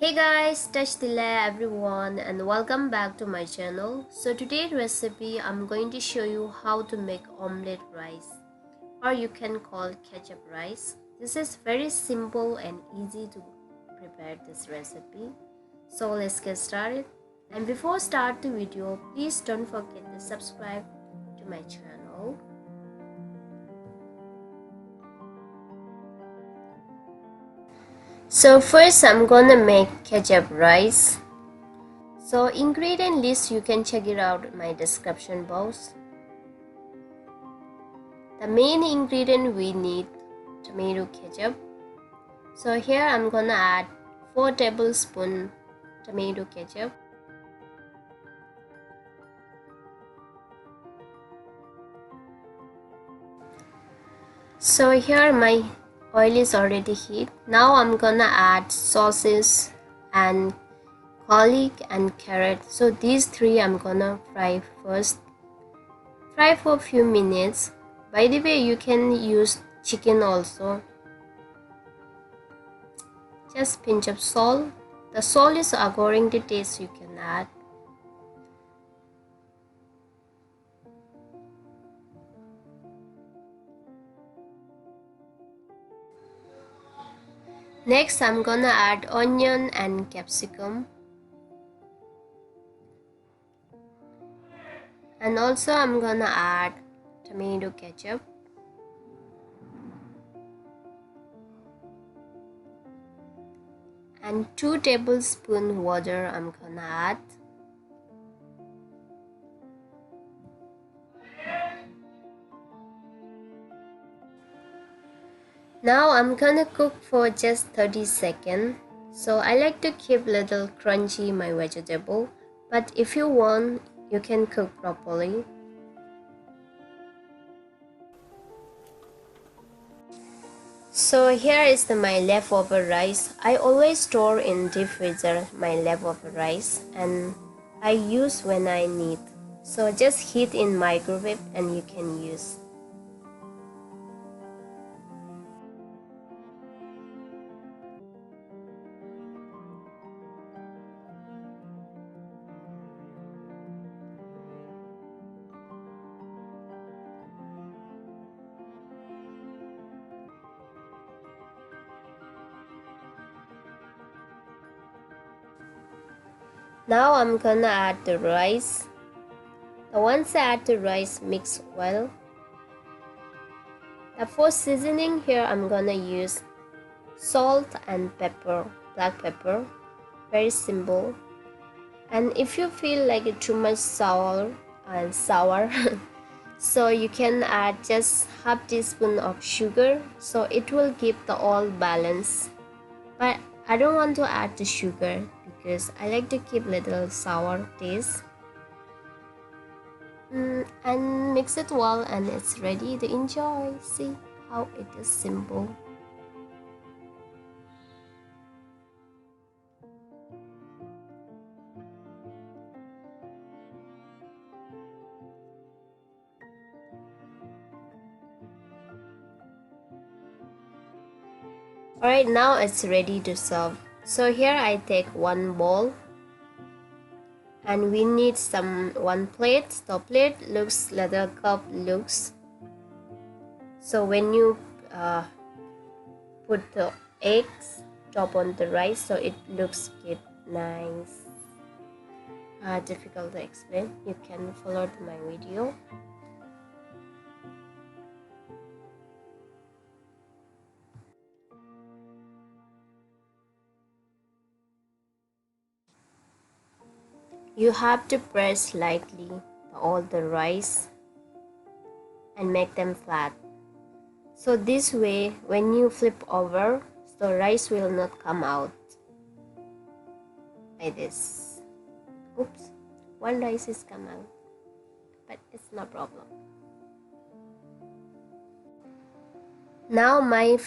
Hey guys, Touch everyone and welcome back to my channel. So today's recipe I'm going to show you how to make omelette rice, or you can call ketchup rice. This is very simple and easy to prepare this recipe. So let's get started. And before start the video, please don't forget to subscribe to my channel. So first I'm gonna make ketchup rice. So ingredient list you can check it out in my description box. The main ingredient we need tomato ketchup. So here I'm gonna add 4 tablespoons tomato ketchup. So here my oil is already heat. Now I'm gonna add sauces and garlic and carrot. So these three I'm gonna fry first. Fry for a few minutes. By the way, you can use chicken also. Just pinch of salt. The salt is according to taste you can add. Next I'm gonna add onion and capsicum. And also I'm gonna add tomato ketchup. And 2 tablespoons water I'm gonna add. Now I'm gonna cook for just 30 seconds. So I like to keep little crunchy my vegetable, but if you want, you can cook properly. So here is my leftover rice. I always store in deep freezer my leftover rice and I use when I need. So just heat in microwave and you can use. Now I'm gonna add the rice. Once I add the rice, mix well. For seasoning here I'm gonna use salt and pepper, black pepper, very simple. And if you feel like it too much sour so you can add just half teaspoon of sugar, so it will keep the all balance. But I don't want to add the sugar because I like to keep little sour taste. And mix it well and it's ready to enjoy. See how it is simple. Alright, now it's ready to serve. So here I take one bowl and we need one plate. The plate looks like a cup looks. So when you put the eggs top on the rice, so it looks good, nice. Difficult to explain. You can follow my video. You have to press lightly all the rice and make them flat. So this way, when you flip over, the rice will not come out like this. Oops, one rice is come out, but it's no problem. Now my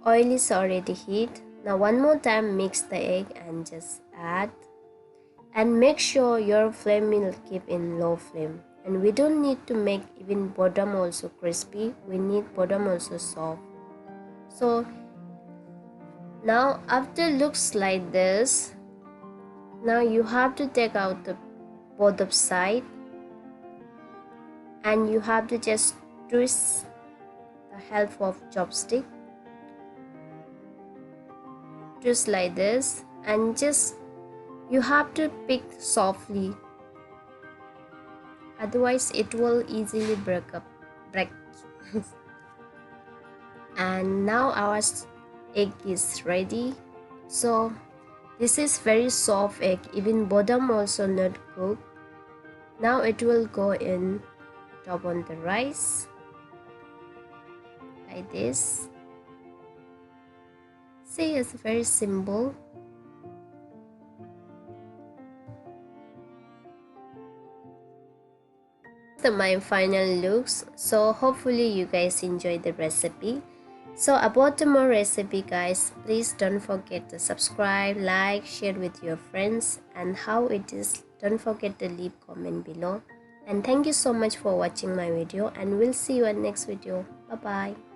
oil is already heat. Now one more time mix the egg and just add. And make sure your flame will keep in low flame. And we don't need to make even bottom also crispy. We need bottom also soft. So Now after looks like this, now you have to take out the both of side, and you have to just twist the help of chopstick, twist like this, and just you have to pick softly, otherwise it will easily break. And now our egg is ready. So this is very soft egg, even bottom also not cooked. Now it will go in top on the rice like this. See, it's very simple. My final looks. So hopefully you guys enjoy the recipe. So about the more recipe guys, please don't forget to subscribe, like, share with your friends, and how it is, don't forget to leave comment below. And thank you so much for watching my video, and we'll see you in next video. Bye bye.